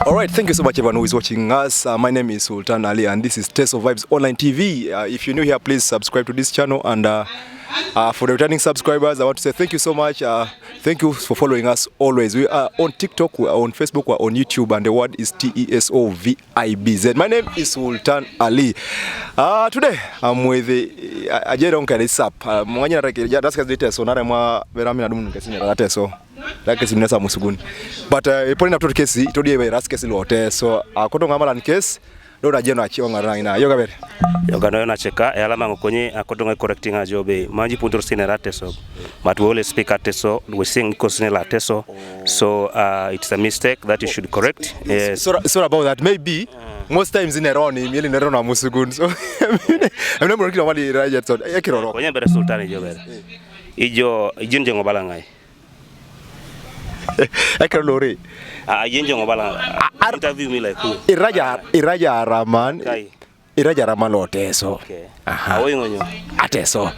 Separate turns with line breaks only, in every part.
Alright, thank you so much everyone who is watching us. My name is Sultan Ali and this is Teso Vibes Online TV. If you're new here, please subscribe to this channel, and for the returning subscribers, I want to say thank you so much. Thank you for following us always. We are on TikTok, we are on Facebook, we are on YouTube, and the word is TESOVIBZ. My name is Sultan Ali. Today I'm with Ajeron Kanisap. Mwanya rake daska zite so nare mwa veramina dumu nkesinya rate so. Like simnesa musuguni. But iponi na tutu kesi itodi ebe ras kesi lote so akoto ngamala nkesi ndo jeno achiwa ngaranga yoga bere.
Yoga no na cheka alama ngokonye akoto ngai correcting ajobe manji pundur sinerate so. But we always speak at so we sing kosinela so. So it's a mistake that you should correct. Yes.
So about that maybe most times in Eroni mili nerona musugun so I'm not working on the right so ekiroro
konye bere sultani jobe. Ijo ijinje ngobala ngai.
Ekrolori.
Yenje ngobala interview me like who?
Iraja Raman. Iraja Raman Oteso.
Okay. Awoyingonyo.
Ateso.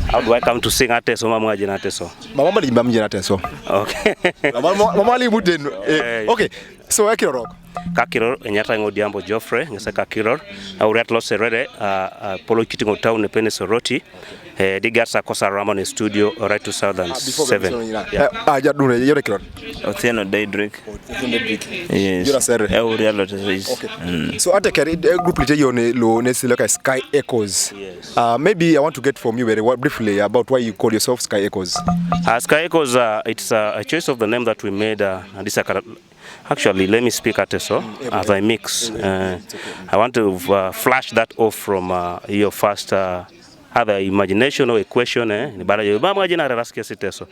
How do I come to sing Ateso mama aje na Ateso?
Mama limba mje na Ateso.
Okay.
Mama limuden. Okay. So ekiroro.
Kakiror enyata ngodiambo Geoffrey ngese kakiror auret lo serere polo kitingo town ne pene soroti digarsa kosa Ramon studio right to 2007
ajadune yore kiror
Otieno Daydrick. Yes.
Yura serre
Okay.
So ate kari group lite yone lo nesileka Sky Echoes.
Yes.
Maybe I want to get from you very briefly about why you call yourself Sky Echoes.
Sky Echoes it's a choice of the name that we made and this actually let me speak at so as I mix I want to flash that off from your first either imagination or equation ni bara yo ba mwaje na raske siteso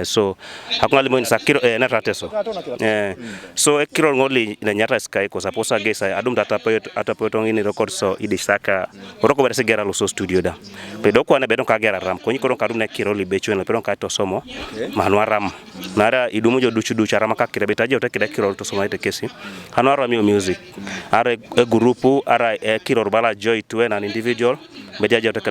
so hakungali mo insakiro na rateso so ekiro ngoli na nyata Sky ko saposa gesa adum data atapoto ngini record so idisaka oroko bere segera lo so studio da pedo ko na bedon ka gera ram ko nyiko don ka dum na kiro libecho na pedon ka to somo manwa ram nara idumu jo duchu rama ka kire betaje otakida kiro to somo ite kesi hanwa mi music are grupu are kiro bala joy to an individual mediaje otakada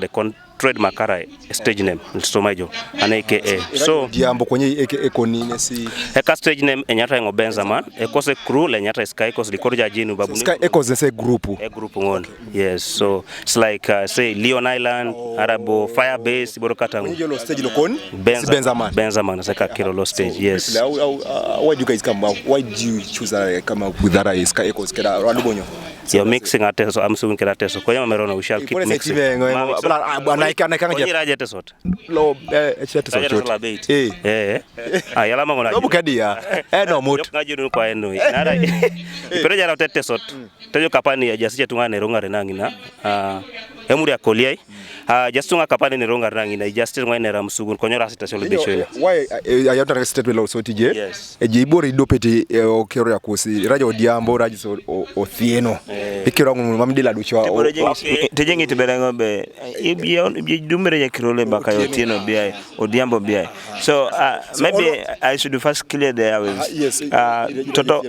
trademark ara stage name Somajo anake so
diambo kwenye ekoni nesi
eka stage name enyata ngo Benjamin ekose crew le nyata Sky Echoes likorja jinu babu
Sky Echoes is a group
ngon yes so it's like say Leon Island Arabo Firebase borokata
ngo stage lokon
Benjamin saka kirolo stage yes
why do you guys come out why do you choose come out with that Sky Echoes keda randubonyo
you're mixing Ateso I'm suing keda Ateso kwa yama merona we shall keep mixing
Naika
tesot
lo
ayala mangona
no bukadia no mut
ngajuru kwa eno nara ipereja na tesot tejo kapani ya jasije tungane ronga renangina emuri akoliai just tunga kapani ne ronga renangina just ngene ramsugun konyora station lebishwe
why ayata state below so tije ejibori dopeti okero ya kusi raja odiambo raja so othieno ikiro ngumu mamdila ducho
Tejengi tiberango be dumere ya kirole baka Otieno bia odiambo bia so maybe I should first clear the airwaves. Toto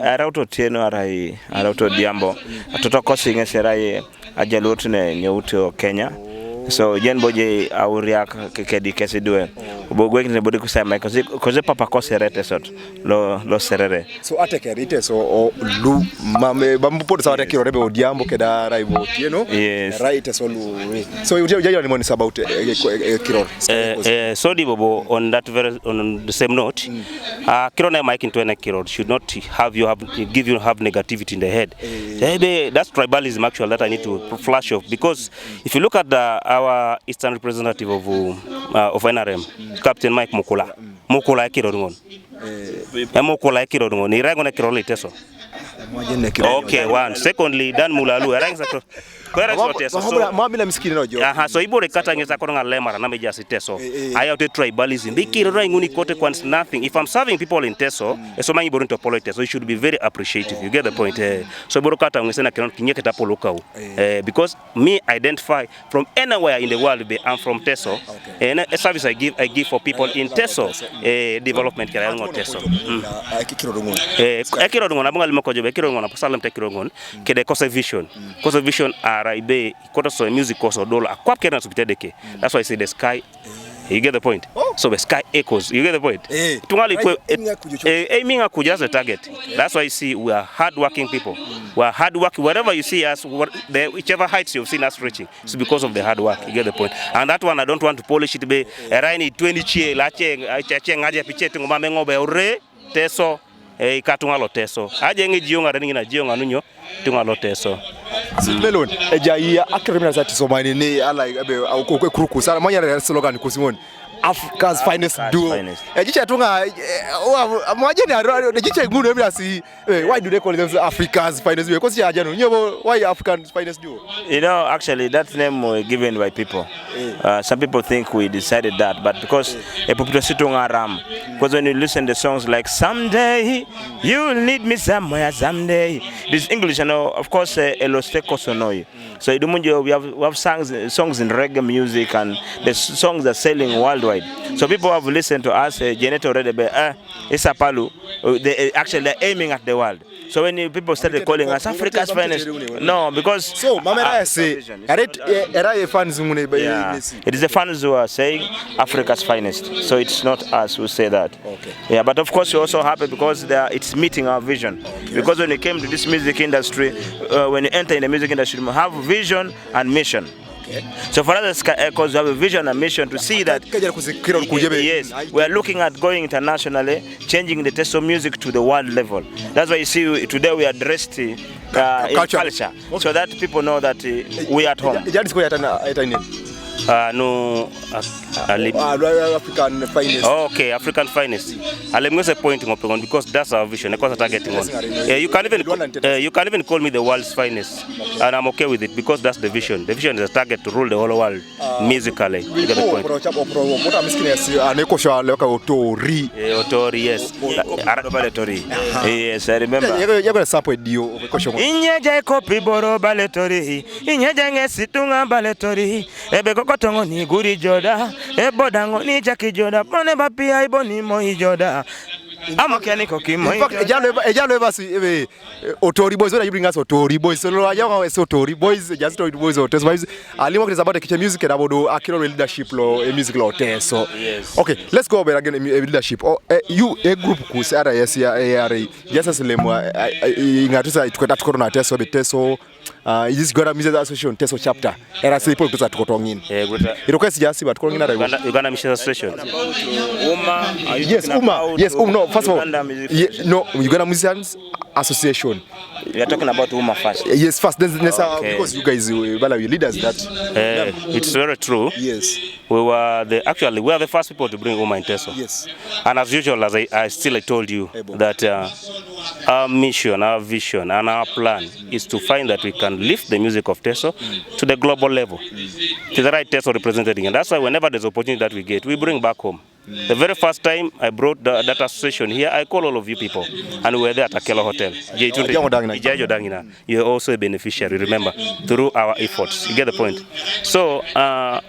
arauto Otieno arauto odiambo toto kosi ngeserai ajalutu ne nyeuto Kenya so jen boje auriak kekedi kesidwe bogwe kine bodi kusema koze papa koserete sot lo serere
so atekerite so lu mame bambupo sa atekiro rebe odiambo keda raibo Otieno right so lu so you ni money about kiro
so di bobo on that very on the same note kiro na mic into na kiro should not give you negativity in the head that's tribalism actually that I need to flash off because if you look at our eastern representative of NRM Captain Mike Mukula kiro ngon Mukula kiro ngon ni rango na kiro liteso okay one secondly Dan Mulalu rango sa
Mamila miskini nojo.
So ibore kata ngeza koronga lemara na meja siteso. Aya te tribalism. Bikiro rangi nguni kote kwans nothing. If I'm serving people in Teso, so mangi boru into politics. So you should be very appreciative. You get the point. So ibore kata ngese na kinyeke ta polokau. Because me identify from anywhere in the world I'm from Teso. And a service I give for people in Teso. Development kaya ngo Teso.
Ekiro rungon.
Ekiro rungon abunga limokojo ekiro rungon aposalam tekiro rungon. Kede cause vision. Cause vision raibe koto so music koso dola akwapke na subitedeke. That's why I say the Sky You get the point? So the sky echoes. You get the point? Aiming at just the target. That's why you see we are hard-working people. We are hard-working. Wherever you see us, whichever heights you've seen us reaching, it's because of the hard work. You get the point? And that one, I don't want to polish it. Be around 20 chie, lache, ngaje piche tungu mamengobe ore teso. Ikatunga loteso. Aje ngi jionga reningi na jionga nunyo tunga loteso.
Melon eja akrimina zati somani ni ala kwe kuruku sana manya na slogan kusimoni Africa's finest duo. Ejicha tunga mwaje ni ejicha ngunu ebia si why do they call them Africa's finest duo? Because ya jano nyobo why Africa's finest duo?
You know, actually that name was given by people. Some people think we decided that, but because because when you listen to songs like Someday You'll Need Me Somewhere Someday, this English, you know, of course, Elosteko Sonoi. So we have songs in reggae music, and the songs are selling worldwide. So people have listened to us, Janet already, Isapalu, they're aiming at the world. So when people started calling us Africa's finest, no, because
so Mamera say,
it is the fans who are saying Africa's finest. So it's not us who say that.
Okay.
Yeah, but of course we're also happy because it's meeting our vision. Because when you came to this music industry, when you enter in the music industry, you have vision and mission. So for us, because we have a vision and mission to see that, yes, we are looking at going internationally, changing the taste of music to the world level. That's why you see today we are dressed in culture, so that people know that we are at home.
African finest.
Okay, African finest. I'm say pointing up on because that's our vision. Because targeting on. You can even call me the world's finest, and I'm okay with it because that's the vision. The vision is a target to rule the whole world musically. You get the point. Otori, yes. Yes, I remember.
You're gonna support Dio.
Inyeja kopi boro baletori. Inyeja ngesitunga baletori. Kotongo ni guri joda, bodango ni jaki joda, pone bapia iboni moi joda. In fact, ejalo
ever see Otori boys. When you bring us Otori boys, so Otori boys, just Otori boys or test boys. Ali work is about the kitchen music and about Akiro leadership law, a music law test. So okay, let's go over again leadership. You a group kusara yes ya just as lemwa ingatusa tukona test so teso. This Uganda Music Association Teso chapter. Era say people to tukotongin. It request just but calling
Uganda Music Association.
Yes, no, first of all, no, Uganda Musicians Association.
We are talking about Uma first.
Yes, first. Because you guys are leaders.
It's very true.
Yes.
We are the first people to bring Uma in Teso.
Yes.
And as usual, as I still told you, that our mission, our vision, and our plan is to find that we can lift the music of Teso to the global level, to the right Teso representing. And that's why whenever there's opportunity that we get, we bring back home. The very first time I brought that association here, I call all of you people, and we were there at Akela Hotel. You're also a beneficiary, remember, through our efforts. You get the point? So, but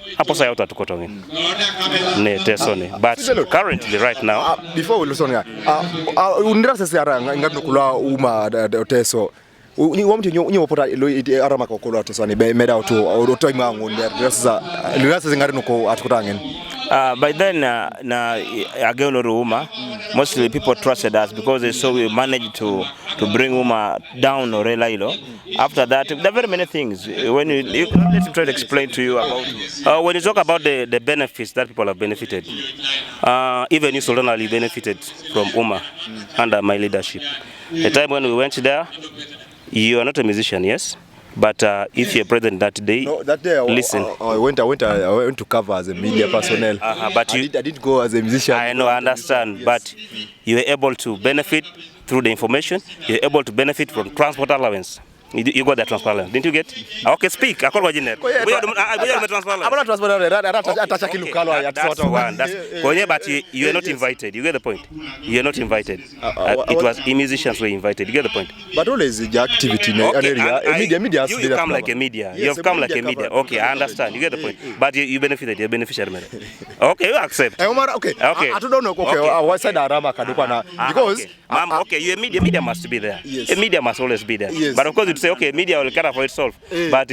currently, right now,
before we listen, ni wamtu nyo pota arama ko ko to sani be meda to mangu nder zingari no ko atukutangen.
By then again Uma, mostly people trusted us because they saw we managed to bring Uma down or Relailo. After that, there are very many things. When let me try to explain to you about
when you talk about the benefits that people have benefited, even you certainly benefited from Uma under my leadership. The time when we went there, you are not a musician, yes? But if you're present that day, listen.
I went to cover as a media personnel.
But
I didn't go as a musician.
I know, I understand. Yes. But you were able to benefit through the information. You're able to benefit from transport allowance. You got that transport allowance, didn't you get? Okay, speak. I call what you need. That's one. But you are not invited. You get the point. You are not invited. It was musicians were invited. You get the point.
But always the activity in an area. Media.
You come like a media. You have come like a media. Okay, I understand. You get the point. But you benefited. You're beneficiary. Okay, you accept.
Okay. I don't know. Okay. Why side Arama Kadupana? Because
okay, you're a media. Media must be there.
Yes.
A media must always be there.
Yes.
But of course, say, okay, media will care for itself. But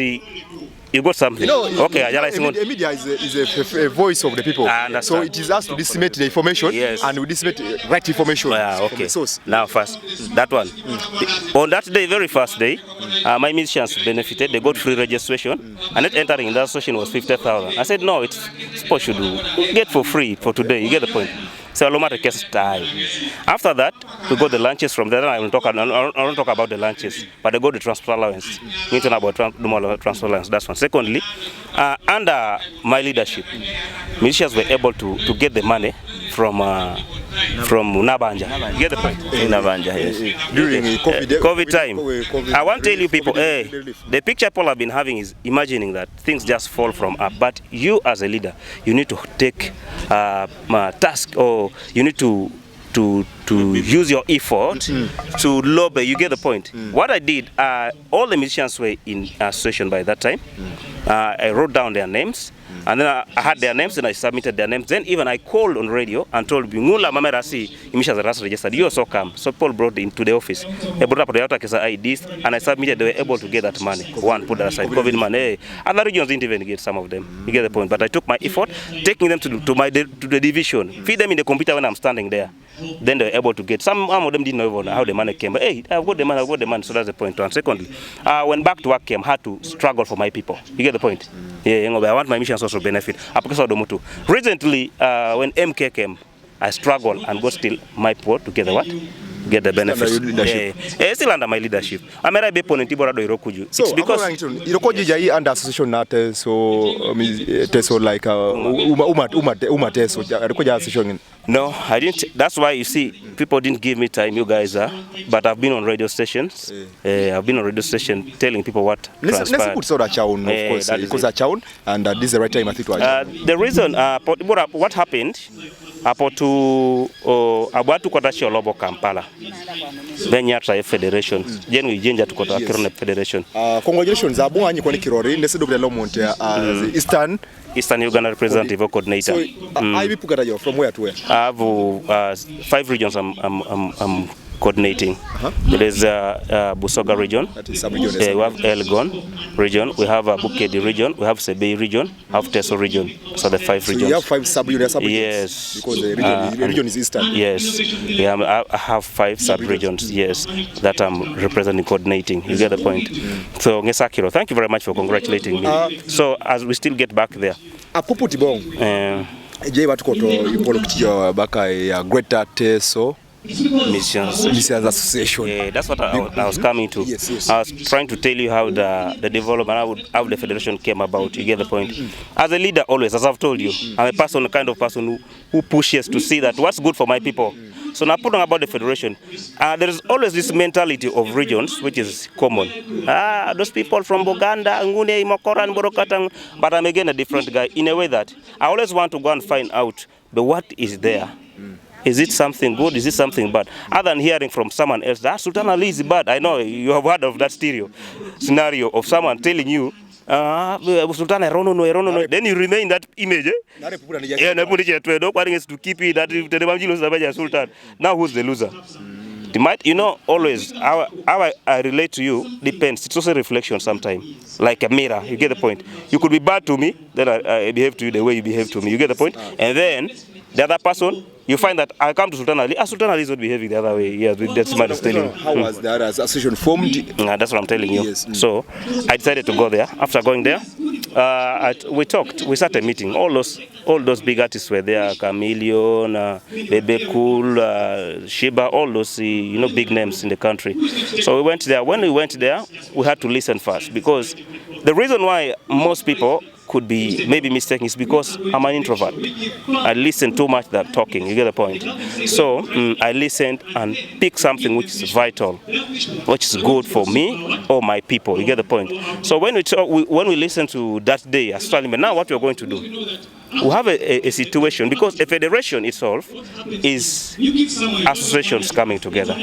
You got something. Okay,
the media is a voice of the people. So it is us to disseminate the information, and we disseminate right information from the source.
Now first, that one. On that day, very first day, my musicians benefited. They got free registration, and net entering in that session was 50,000. I said, no, it's supposed to get for free for today. You get the point. So after that, we got the lunches from there. I won't talk about the lunches, but I got the transport allowance. Need to know about transport allowance. That's one. Secondly, under my leadership, musicians were able to get the money from Nabanja. You get the point?
In Nabanja, yes.
During COVID time. I want to tell you people, the picture people have been having is imagining that things just fall from up. But you as a leader, you need to take task, or you need to use your effort to lobby. You get the point. What I did, all the musicians were in association by that time. I wrote down their names, and then I had their names, and I submitted their names. Then even I called on radio and told Ngula Mamerasi musicians are registered. You also come. So Paul brought into the office. They brought up the IDs, and I submitted. They were able to get that money. One, put that aside. COVID money. Other regions didn't even get some of them. You get the point. But I took my effort, taking them to the division, feed them in the computer when I'm standing there. Then they were able to get. Some of them didn't know even how the money came. But hey, I've got the money, So that's the point. And secondly, when back to work came, I had to struggle for my people. You get the point? Yeah, I want my missions also benefit. Recently, when MK came, I struggled and got still my people to get the what? Get the benefits. Still under my leadership. I'm a bit on Irokuju.
So because Irokuju under association nate so like association.
No, I didn't. That's why you see people didn't give me time. You guys are, but I've been on radio stations. I've been on radio station telling people what transpired.
Let's put sort of chown, of course, because a chown, and this is the right time I think to.
The reason, what happened? To abatu kotasho lobo Kampala. Then yatra federation. Then we change to kota kirone federation.
Congratulations. Abo anyi kwa kirori. Ndese double lomonte
Eastern Uganda representative or coordinator.
So, I will from where to where?
I have 5 regions I'm coordinating. There is Busoga region. That is sub-region. We have Elgon region. We have Bukedi region. We have Sebei region. We have Teso region. So the 5 regions.
So you have 5 sub-regions?
Yes.
Because the region is Eastern.
Yes. I have 5 sub-regions. Yes. That I'm representing, coordinating. You get the point. So Ngesakiro, thank you very much for congratulating me. So as we still get back there.
Je batukoto ipolo kiyo baka ya Greater Teso
Missions
Association.
Yeah, that's what I was coming to. Yes. I was trying to tell you how the development, how the federation came about. You get the point. As a leader, always, as I've told you, I'm a kind of person who pushes to see that what's good for my people. So now putting about the federation, there is always this mentality of regions, which is common. Those people from Uganda, Ngune, Mokora, and Borokatang, but I'm again a different guy in a way that I always want to go and find out what is there. Is it something good? Is it something bad? Other than hearing from someone else, that Sultan Ali is bad. I know you have heard of that scenario of someone telling you, Sultan, I don't know. Then you remain that image. To keep it that Sultan. Now who's the loser? Always how I relate to you depends. It's also a reflection sometimes, like a mirror. You get the point. You could be bad to me, then I behave to you the way you behave to me. You get the point? And then the other person, you find that I come to Sultan Ali. Sultan Ali is not behaving the other way. Yeah, that's what I'm telling you.
How was the other association formed?
That's what I'm telling you. Yes. So I decided to go there. After going there, we talked. We started meeting. All those big artists were there. Chameleon, Bebe Cool, Shiba, all those big names in the country. So we went there. When we went there, we had to listen first, because the reason why most people could be maybe mistaken is because I'm an introvert. I listen too much that talking. You get the point. So I listened and picked something which is vital, which is good for me or my people. You get the point. So when we listen to that day, now what we're going to do, we have a situation, because a federation itself is associations coming together,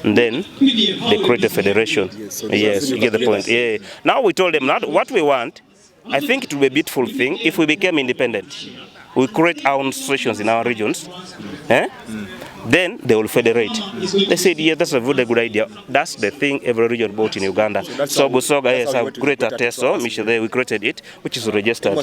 and then they create a federation. Yes, you get the point. Yeah. Now we told them what we want. I think it would be a beautiful thing if we became independent. We create our own associations in our regions. then they will federate. They said, yeah, that's a very good idea. That's the thing every region bought in Uganda. So Busoga has a greater TESO, mission there, we created it, which is registered.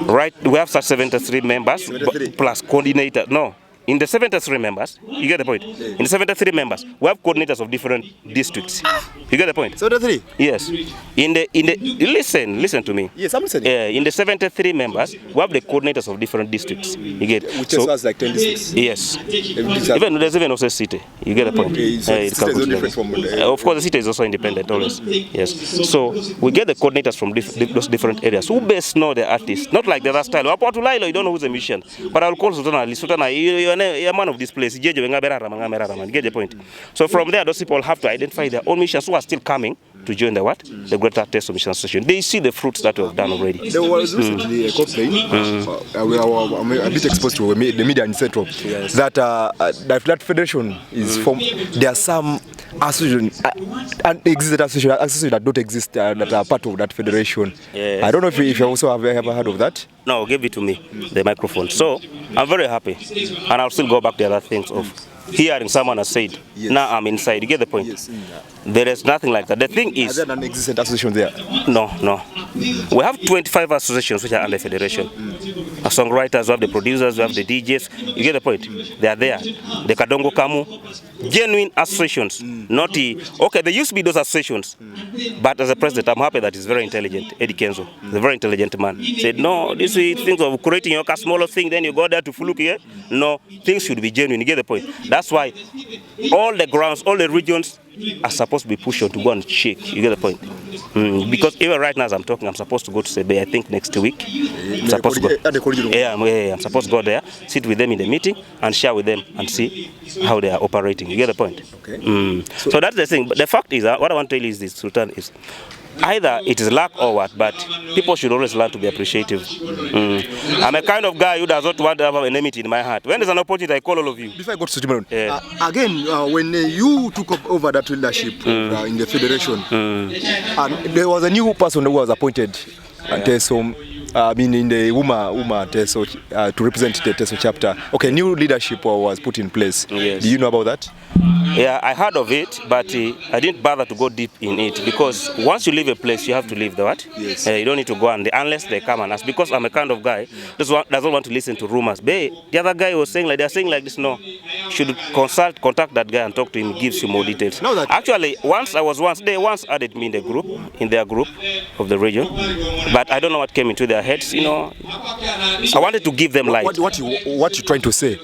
Right, we have such 73 members, plus coordinator. No. In the 73 members, you get the point. In the 73 members, we have coordinators of different districts. You get the point. 73. Yes. In the listen to me.
Yes, I'm listening.
In the 73 members, we have the coordinators of different districts. You get.
Which so, has like 10 districts.
Yes. Even there's even also a city. You get the point.
Okay, so the city is different from
of course, the city is also independent always. Yes. So we get the coordinators from those different areas who best know the artists. Not like the other style. You don't know who's a musician. But I'll call Sultana. You're a man of this place. Get the point. So from there, those people have to identify their own missions who are still coming to join the what? The Greater TESO Mission Association. They see the fruits that we have done already.
There was recently a complaint. I'm a bit exposed to the media in Central. Yes. That federation is formed. There are some associations that don't exist that are part of that federation. Yes. I don't know if you also have ever heard of that.
No, give it to me, the microphone. So I'm very happy, and I'll still go back to the other things of hearing someone has said, yes. Now I'm inside. You get the point? Yes. There is nothing like that. The thing is...
Are there non-existent associations there?
No. We have 25 associations which are under federation. The songwriters, we have the producers, we have the DJs. You get the point? They are there. The Kadongo Kamu, genuine associations. Not the... Okay, there used to be those associations. But as a president, I'm happy that he's very intelligent. Eddy Kenzo, he's a very intelligent man. He said, no, this is things of creating your smaller thing, then you go there to fluke here. No, things should be genuine. You get the point? That's why all the grounds, all the regions are supposed to be pushed on to go and shake. You get the point? Because even right now as I'm talking, I'm supposed to go to Sebe, I think next week. I'm supposed to go. I'm supposed to go there, sit with them in the meeting and share with them and see how they are operating. You get the point?
Okay.
So that's the thing. But the fact is, what I want to tell you is this, Sultan, is either it is luck or what, but people should always learn to be appreciative. I'm a kind of guy who does not want to have an enmity in my heart. When there's an opportunity, I call all of you.
Before I go to Timaron, again, when you took over that leadership in the federation, and there was a new person who was appointed, in the UMA TESO, to represent the TESO chapter. Okay, new leadership was put in place.
Yes.
Do you know about that?
Yeah, I heard of it, but I didn't bother to go deep in it because once you leave a place, you have to leave the what?
Yes.
You don't need to go unless they come and ask. Because I'm a kind of guy that doesn't want to listen to rumors. But the other guy was saying like they're saying like this. No, should contact that guy and talk to him. He gives you more details.
No, that
actually, they once added me in their group of the region, but I don't know what came into their heads. I wanted to give them light.
What you're trying to say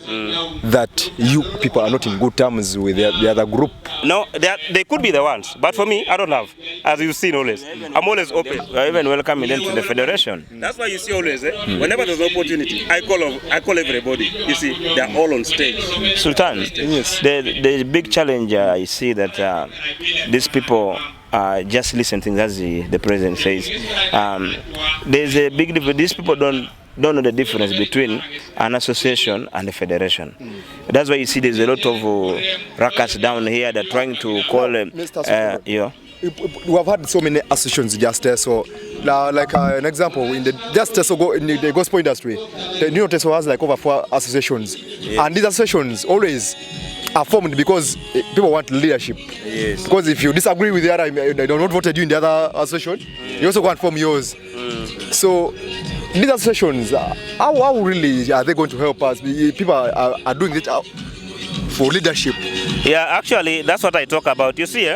that you people are not in good terms with the other group?
No, they could be the ones, but for me, I don't have. As you've seen always, I'm always open.
I even welcoming them to the federation.
That's why you see always, whenever there's an opportunity, I call everybody. You see, they're all on stage.
Sultan, yes. The big challenge I see that these people just listen to things as the president says. There's a big difference. These people don't know the difference between an association and a federation. That's why you see there's a lot of ruckus down here that are trying to call
we have had so many associations just there. So like an example, in the gospel industry, the New TESO has like over 4 associations. Yes. And these associations always are formed because people want leadership.
Yes.
Because if you disagree with the other, they don't voted you in the other association, you also go and form yours. So these associations, how really are they going to help us? People are doing it for leadership.
Yeah, actually, that's what I talk about. You see,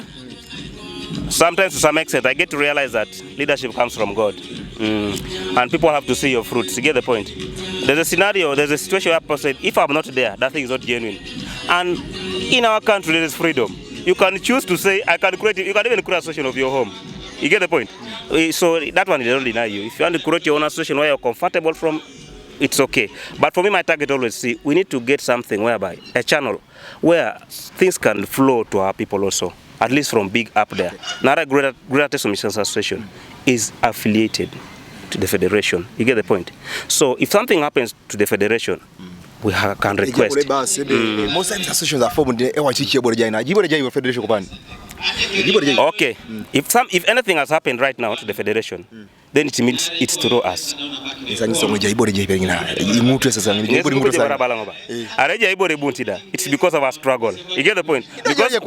sometimes to some extent, I get to realize that leadership comes from God. And people have to see your fruits. You get the point? There's a scenario, there's a situation where people say, if I'm not there, that thing is not genuine. And in our country, there is freedom. You can choose to say, you can even create a association of your home. You get the point? So that one, they don't deny you. If you want to create your own association where you're comfortable from, it's okay. But for me, my target always, we need to get something whereby, a channel, where things can flow to our people also, at least from big up there. Now, Greater TESO Mission Association is affiliated to the federation. You get the point? So if something happens to the federation, we can request.
Most times associations are formed in the federation.
Okay. If anything has happened right now to the federation, then it means it's through us. It's because of our struggle. You get the point? Because you get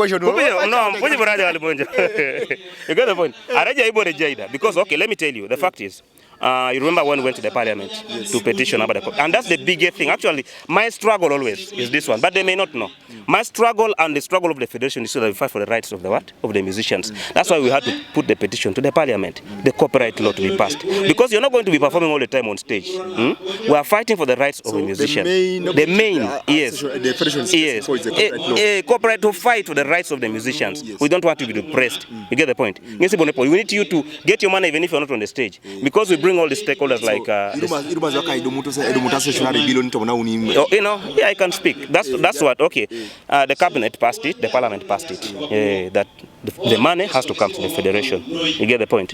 the point. Because okay, let me tell you, the fact is, you remember when we went to the parliament to petition about the court, and that's the biggest thing. Actually, my struggle always is this one, but they may not know. My struggle and the struggle of the federation is so that we fight for the rights of the what? Of the musicians. That's why we had to put the petition to the parliament, the copyright law to be passed. Because you're not going to be performing all the time on stage. We are fighting for the rights of the musicians. The main yes.
The federation
yes. A copyright to fight for the rights of the musicians. Yes. We don't want to be depressed. You get the point? We need you to get your money even if you're not on the stage. Because we bring all the stakeholders yeah, I can speak. That's what, okay. The cabinet passed it, the parliament passed it. That the money has to come to the federation. You get the point?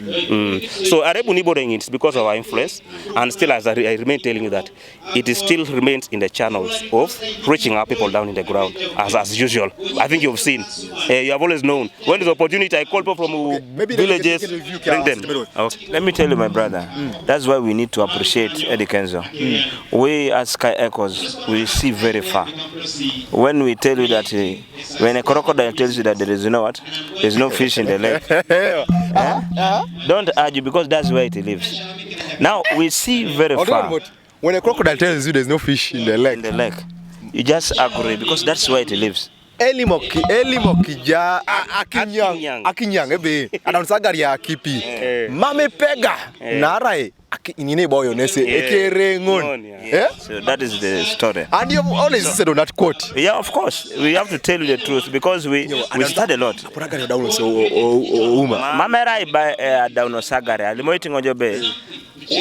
So it's because of our influence, and still as I remain telling you that it is still remains in the channels of reaching our people down in the ground as usual. I think you've seen. You have always known. When there's opportunity, I call people from villages, bring them. Okay.
Let me tell you, my brother, that's why we need to appreciate Eddy Kenzo. We as Sky Echoes, we see very far. When we tell you that when a crocodile tells you that there is there's no fish in the lake, don't argue, because that's where it lives. Now we see very far.
When a crocodile tells you there's no fish in the lake,
you just agree, because that's where it lives.
Elimokija akinyang ebe anansagari ya kipi mame pega narai inine boyo nese ekerengon.
So that is the story.
And you always said on that quote.
Yeah, of course. We have to tell you the truth, because we study a lot. Mamerai by Daunosagari alimoiting ojobe.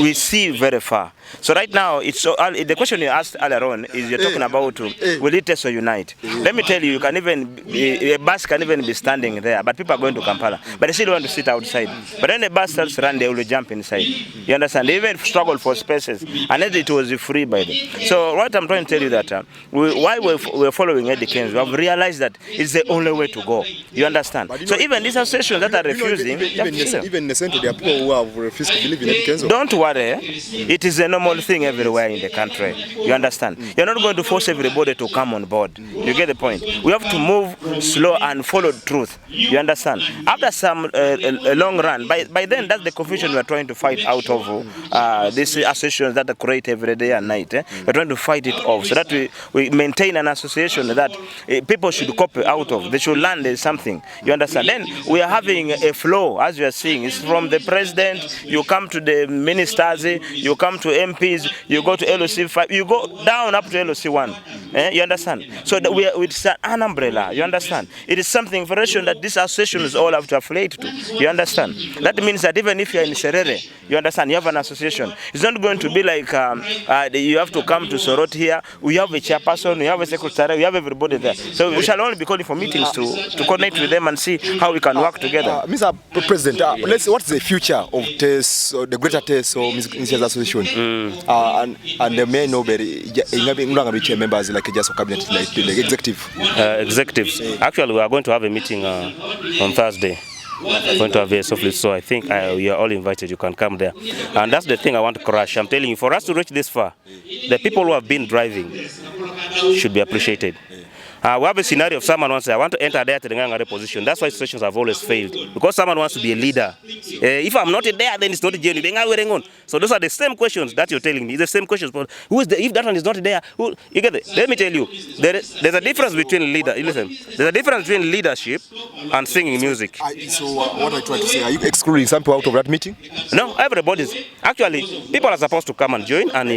We see very far. So right now, the question you asked earlier on is you're talking about will it test or unite? Let me tell you, a bus can even be standing there, but people are going to Kampala. But they still want to sit outside. But then the bus starts to run, they will jump inside. You understand? They even struggle for spaces, and then it was free by them. So what I'm trying to tell you that why we're following Eddy Kenzo, we have realized that it's the only way to go. You understand? So even these associations that are refusing,
even the center, there are people who have refused to believe in Eddy Kenzo.
Don't worry, it is a normal thing everywhere in the country. You understand? You're not going to force everybody to come on board. You get the point? We have to move slow and follow truth. You understand? After some a long run, by then that's the confusion we are trying to fight out of these associations that are created every day and night. We're trying to fight it off so that we maintain an association that people should copy out of. They should learn something. You understand? Then we are having a flow, as you are seeing. It's from the president, you come to the ministers, you come to MPs, you go to LOC 5, you go down up to LOC 1. You understand? So that it's an umbrella. You understand? It is something federation that this association is all have to affiliate to. You understand? That means that even if you're in Serere, you understand, you have an association. It's not going to be like you have to come to Sorot here. We have a chairperson, we have a secretary, we have everybody there. So we shall only be calling for meetings to connect with them and see how we can work together.
Mr. President, what's the future of TES, the greater TES or Musicians Association? And the main nobody, members like just cabinet, like the executive.
Executives. Actually, we are going to have a meeting on Thursday. We're going to have a softly, so I think you are all invited. You can come there, and that's the thing I want to crush. I'm telling you, for us to reach this far, the people who have been driving should be appreciated. We have a scenario of someone wants to say, I want to enter there to the Ngangare position. That's why situations have always failed. Because someone wants to be a leader. If I'm not there, then it's not a journey. So those are the same questions that you're telling me. The same questions. But if that one is not there, you get it? Let me tell you, there's a difference between there's a difference between leadership and singing music.
So what I try to say, are you excluding some people out of that meeting?
No, everybody's. Actually, people are supposed to come and join, and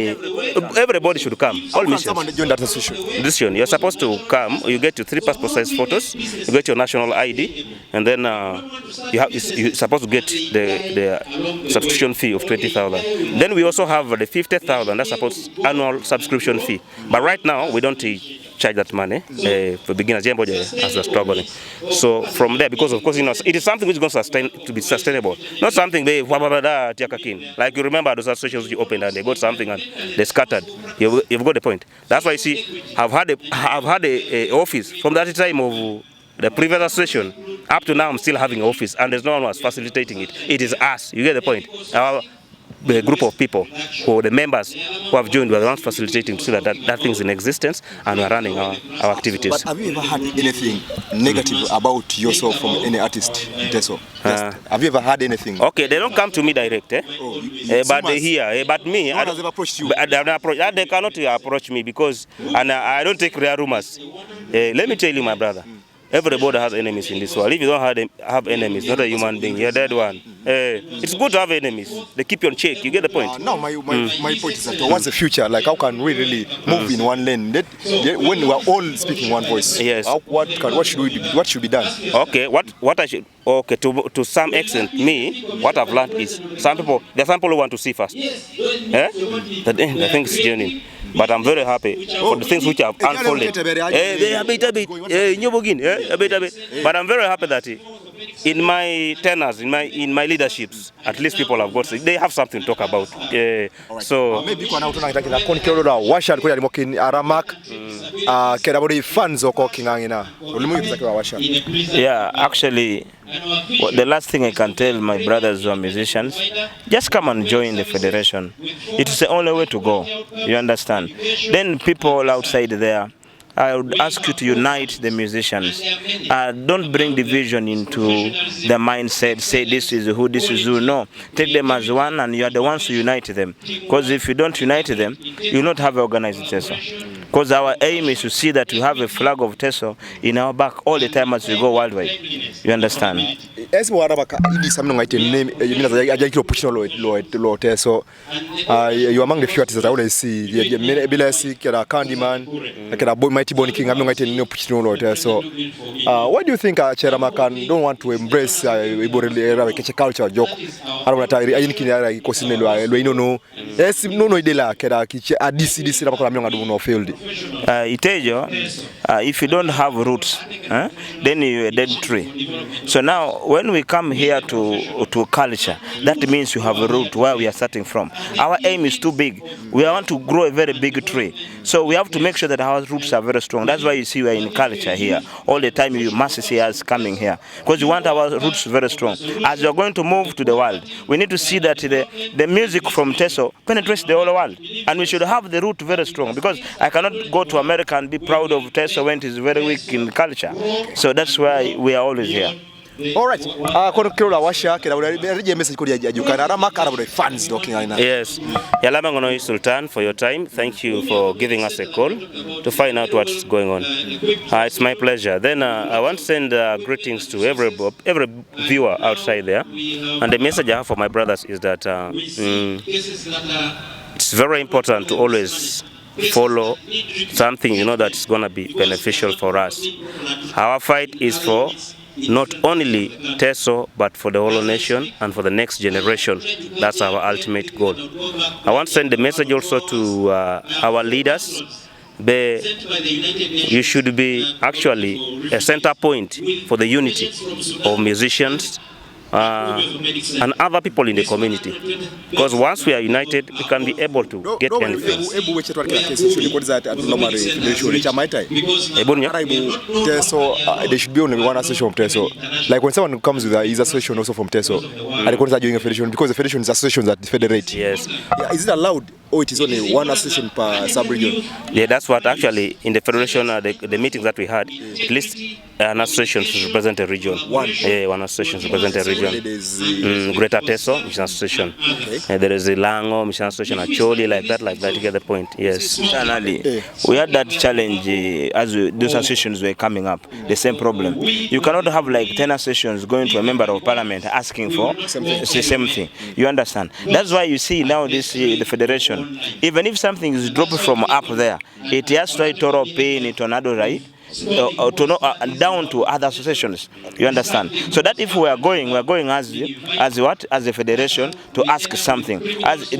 everybody should come. All missions.
Someone join that association?
You're supposed to come. You get your 3 passport size photos, you get your national ID, and then you're supposed to get the subscription fee of 20,000. Then we also have the 50,000, that's supposed annual subscription fee. But right now, we don't charge that money for beginners as we're struggling. So from there, because of course, it is something which is going to be sustainable. Not something like you remember those associations you opened and they got something and they scattered. You've got the point. That's why you see, I've had a office from that time of the previous association up to now. I'm still having an office, and there's no one who was facilitating it. It is us. You get the point. group of people, who the members who have joined, were the ones facilitating to see that thing is in existence, and we're running our activities.
But have you ever had anything negative about yourself from any artist in Teso? Have you ever had anything?
Okay, they don't come to me direct, but they hear. But me,
no one has ever approached you.
They cannot approach me because, and I don't take rare rumors. Let me tell you, my brother. Everybody has enemies in this world. If you don't have enemies, not a human being, you're a dead one. It's good to have enemies. They keep you on check. You get the point?
No, my point is that what's the future? Like, how can we really move in one lane? When we are all speaking one voice,
yes.
What should we do? What should be done?
Okay, what I should. Okay, to some extent, me, what I've learned is there are some people who want to see first. The thing is genuine. But I'm very happy for the things which have unfolded. But I'm very happy that in my tenures, in my leaderships, at least people have got, they have something to talk about. So
maybe
yeah, actually, the last thing I can tell my brothers who are musicians, just come and join the federation. It's the only way to go. You understand? Then people outside there, I would ask you to unite the musicians. Don't bring division into the mindset, say this is who, this is who. No, take them as one, and you are the ones to unite them. Because if you don't unite them, you will not have an organized Teso. Because our aim is to see that we have a flag of Teso in our back all the time as we go worldwide. You understand?
As we are about name, so you among the few artists that I always see. Candyman, Mighty Bonnie King. I'm not so. Why do you think Cheramakan don't want to embrace culture joke? I don't know. Yes, no idea. This field.
If you don't have roots, then you're a dead tree. So now, when we come here to culture, that means you have a root where we are starting from. Our aim is too big. We want to grow a very big tree. So we have to make sure that our roots are very strong. That's why you see we are in culture here. All the time you must see us coming here. Because we want our roots very strong. As we are going to move to the world, we need to see that the music from Teso penetrates the whole world. And we should have the root very strong. Because I cannot go to America and be proud of Teso when it is very weak in culture. So that's why we are always here.
All right. Yes.
Yalamangono Sultan, for your time. Thank you for giving us a call to find out what's going on. It's my pleasure. Then I want to send greetings to every viewer outside there. And the message I have for my brothers is that it's very important to always follow something that's going to be beneficial for us. Our fight is for not only Teso, but for the whole nation and for the next generation. That's our ultimate goal. I want to send the message also to our leaders. You should be actually a center point for the unity of musicians and other people in the community. Because once we are united, we can be able to get anything.
There should be only one association of Teso. Like when someone comes with his association also from Teso, and the doing a federation, because the federation is associations that federate.
Yes.
Yeah, is it allowed? Or it is only one association per sub-region?
Yeah, that's what actually in the federation, the meetings that we had, at least an association to represent a region.
One?
Yeah, one association to represent a region. Greater Teso, which is an association. Okay. There is the Lango, which is an association, Acholi, like that, you get the point. Yes.
Internally, we had that challenge as those associations were coming up, the same problem. You cannot have like 10 associations going to a member of parliament asking for the same thing. You understand? That's why you see now the federation, even if something is dropped from up there, it has to toro pay in tornado, right? Down to other associations. You understand? So that if we are going as a federation to ask something,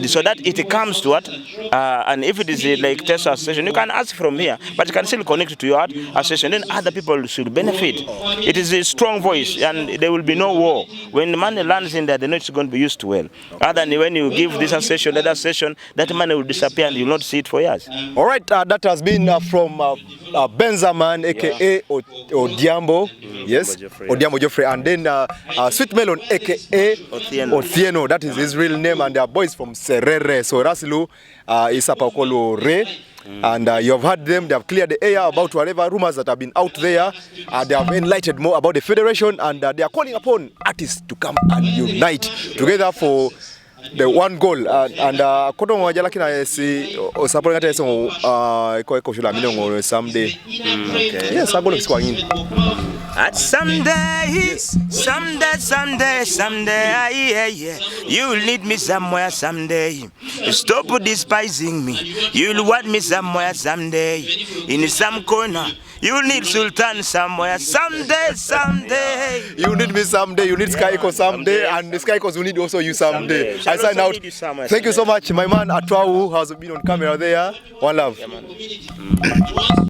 so that it comes to what, and if it is like Teso association, you can ask from here, but you can still connect to your association. Then other people should benefit. It is a strong voice, and there will be no war. When the money lands in there, they know it's going to be used well. Other than when you give this association, that association, that money will disappear, and you will not see it for years.
All right, that has been from Benjamin. Sultan aka Odiambo, yes,
Geoffrey,
Odiambo Geoffrey, and then Sweet Melon aka Othieno, that is his real name, and their boys from Serere. So Rasilu is Apakolo Re. And you have heard them, they have cleared the air about whatever rumors that have been out there. They have enlightened more about the federation, and they are calling upon artists to come and unite together for the one goal. And kodo moja lakini si support ngata so iko shula minongo someday.
Okay.
Yes, agolo kiswa ngini.
At someday, someday, you'll need me somewhere someday. Stop despising me. You'll want me somewhere someday. In some corner, you'll need Sultan somewhere someday.
You need me someday. You need Sky Echo someday, and the Sky Echoes will need also you someday. I sign out. Thank you so much, my man Atwau has been on camera there. One love.